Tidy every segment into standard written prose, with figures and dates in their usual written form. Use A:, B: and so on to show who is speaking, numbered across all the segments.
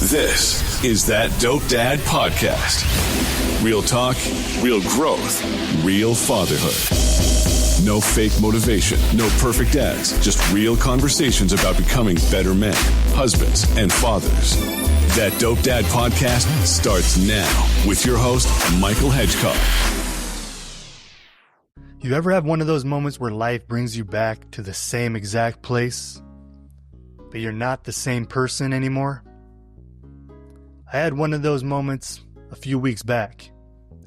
A: This is That Dope Dad Podcast. Real talk, real growth, real fatherhood. No fake motivation, no perfect dads, just real conversations about becoming better men, husbands, and fathers. That Dope Dad Podcast starts now with your host, Michael Hedgecock.
B: You ever have one of those moments where life brings you back to the same exact place, but you're not the same person anymore? I had one of those moments a few weeks back.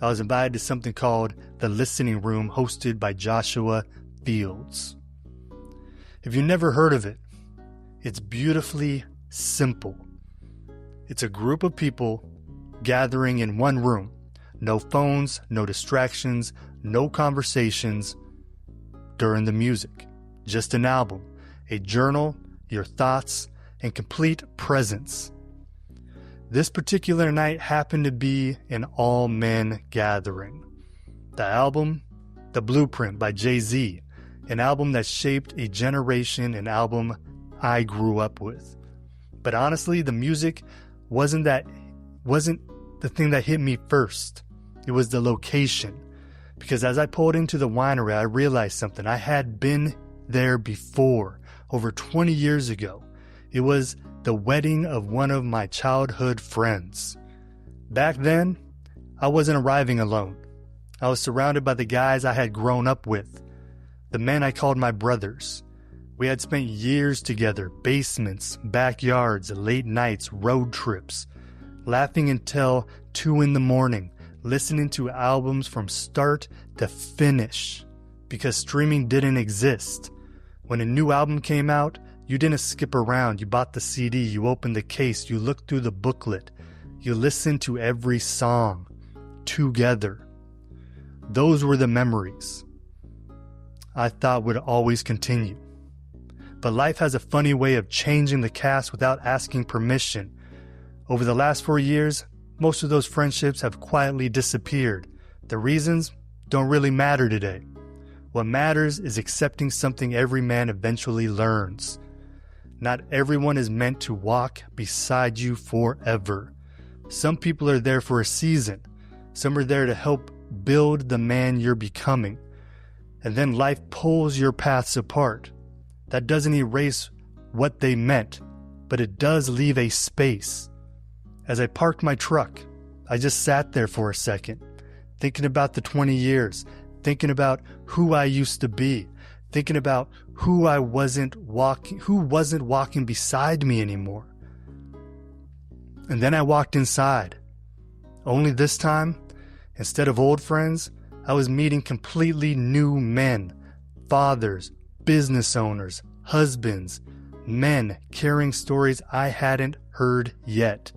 B: I was invited to something called The Listening Room, hosted by Joshua Fields. If you've never heard of it, it's beautifully simple. It's a group of people gathering in one room. No phones, no distractions, no conversations during the music. Just an album, a journal, your thoughts, and complete presence. This particular night happened to be an all-men gathering. The album, The Blueprint by Jay-Z, an album that shaped a generation, an album I grew up with. But honestly, the music wasn't the thing that hit me first. It was the location. Because as I pulled into the winery, I realized something. I had been there before, over 20 years ago. It was the wedding of one of my childhood friends. Back then, I wasn't arriving alone. I was surrounded by the guys I had grown up with, the men I called my brothers. We had spent years together, basements, backyards, late nights, road trips, laughing until 2 a.m, listening to albums from start to finish, because streaming didn't exist. When a new album came out, you didn't skip around. You bought the CD, you opened the case, you looked through the booklet, you listened to every song together. Those were the memories I thought would always continue. But life has a funny way of changing the cast without asking permission. Over the last 4 years, most of those friendships have quietly disappeared. The reasons don't really matter today. What matters is accepting something every man eventually learns. Not everyone is meant to walk beside you forever. Some people are there for a season. Some are there to help build the man you're becoming. And then life pulls your paths apart. That doesn't erase what they meant, but it does leave a space. As I parked my truck, I just sat there for a second, thinking about the 20 years, thinking about who I used to be, thinking about who wasn't walking beside me anymore. And then I walked inside. Only this time, instead of old friends, I was meeting completely new men, fathers, business owners, husbands, men carrying stories I hadn't heard yet.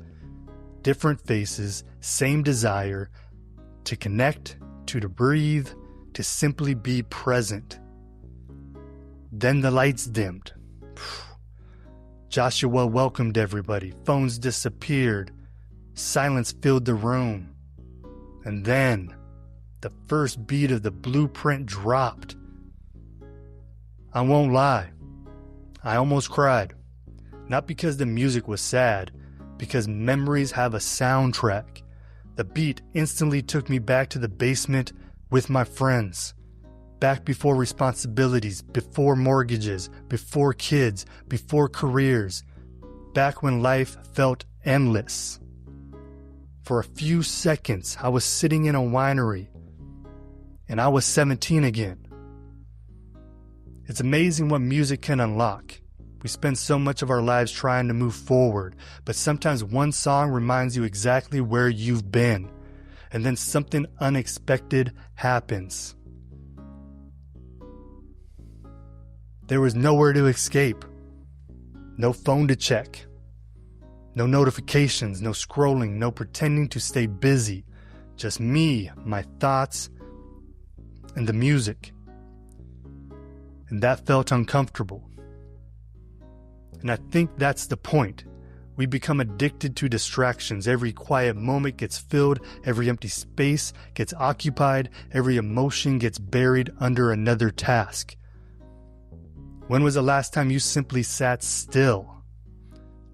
B: Different faces, same desire to connect, to breathe, to simply be present. Then the lights dimmed. Joshua welcomed everybody. Phones disappeared. Silence filled the room. And then the first beat of The Blueprint dropped. I won't lie, I almost cried. Not because the music was sad, because memories have a soundtrack. The beat instantly took me back to the basement with my friends. Back before responsibilities, before mortgages, before kids, before careers. Back when life felt endless. For a few seconds, I was sitting in a winery, and I was 17 again. It's amazing what music can unlock. We spend so much of our lives trying to move forward, but sometimes one song reminds you exactly where you've been, and then something unexpected happens. There was nowhere to escape. No phone to check. No notifications, no scrolling, no pretending to stay busy. Just me, my thoughts, and the music. And that felt uncomfortable. And I think that's the point. We become addicted to distractions. Every quiet moment gets filled, every empty space gets occupied, every emotion gets buried under another task. When was the last time you simply sat still?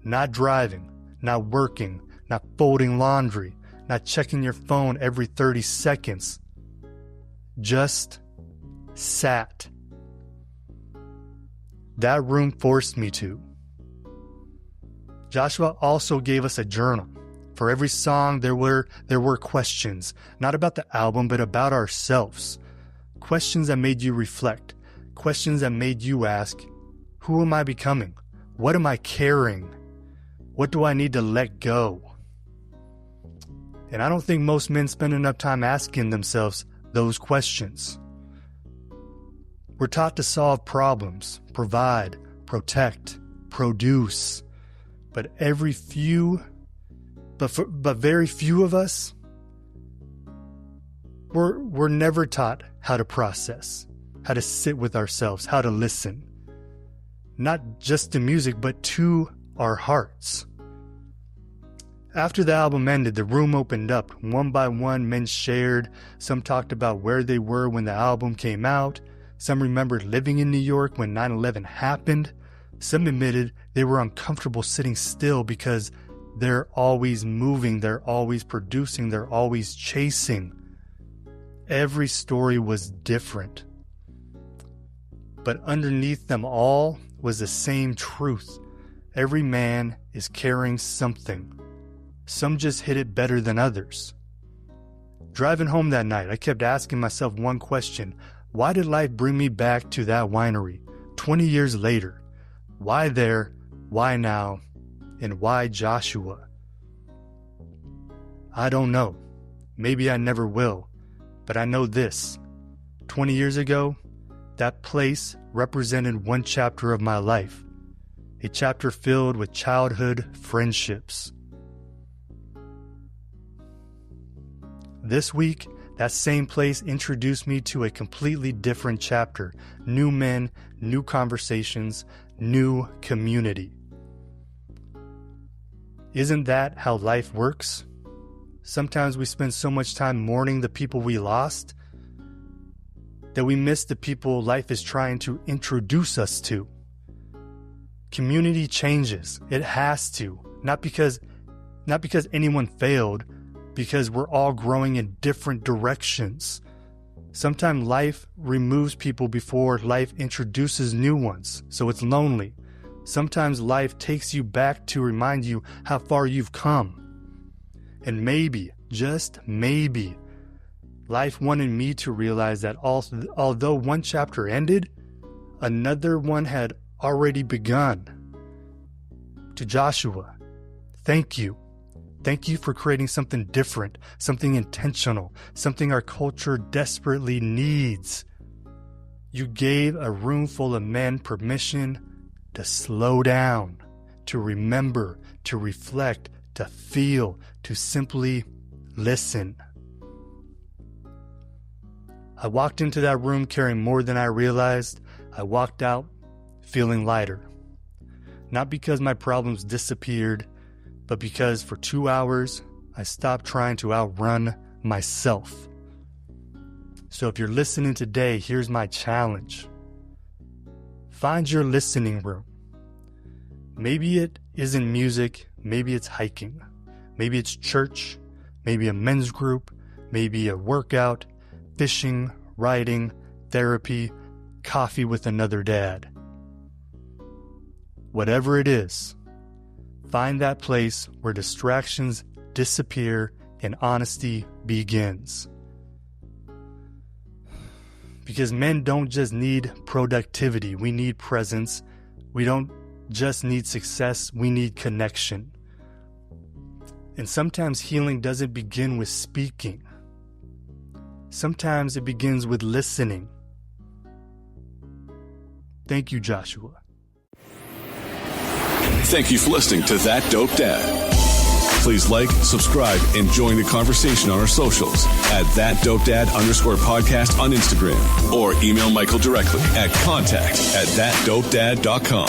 B: Not driving, not working, not folding laundry, not checking your phone every 30 seconds. Just sat. That room forced me to. Joshua also gave us a journal. For every song, there were questions, not about the album, but about ourselves. Questions that made you reflect. Questions that made you ask, who am I becoming? What am I carrying? What do I need to let go? And I don't think most men spend enough time asking themselves those questions. We're taught to solve problems, provide, protect, produce. But very few of us, we're never taught how to process, how to sit with ourselves, how to listen. Not just to music, but to our hearts. After the album ended, the room opened up. One by one, men shared. Some talked about where they were when the album came out. Some remembered living in New York when 9/11 happened. Some admitted they were uncomfortable sitting still because they're always moving, they're always producing, they're always chasing. Every story was different. But underneath them all was the same truth. Every man is carrying something. Some just hit it better than others. Driving home that night, I kept asking myself one question. Why did life bring me back to that winery 20 years later? Why there? Why now? And why Joshua? I don't know. Maybe I never will. But I know this. 20 years ago, that place represented one chapter of my life. A chapter filled with childhood friendships. This week, that same place introduced me to a completely different chapter. New men, new conversations, new community. Isn't that how life works? Sometimes we spend so much time mourning the people we lost that we miss the people life is trying to introduce us to. Community changes. It has to. Not because anyone failed, because we're all growing in different directions. Sometimes life removes people before life introduces new ones, so it's lonely. Sometimes life takes you back to remind you how far you've come. And maybe, just maybe, life wanted me to realize that although one chapter ended, another one had already begun. To Joshua, thank you. Thank you for creating something different, something intentional, something our culture desperately needs. You gave a room full of men permission to slow down, to remember, to reflect, to feel, to simply listen. I walked into that room carrying more than I realized. I walked out feeling lighter. Not because my problems disappeared, but because for 2 hours, I stopped trying to outrun myself. So if you're listening today, here's my challenge. Find your listening room. Maybe it isn't music, maybe it's hiking, maybe it's church, maybe a men's group, maybe a workout, fishing, writing, therapy, coffee with another dad. Whatever it is, find that place where distractions disappear and honesty begins. Because men don't just need productivity, we need presence. We don't just need success, we need connection. And sometimes healing doesn't begin with speaking. Sometimes it begins with listening. Thank you, Joshua.
A: Thank you for listening to That Dope Dad. Please like, subscribe, and join the conversation on our socials at ThatDopeDad_podcast on Instagram, or email Michael directly at contact@thatdopedad.com.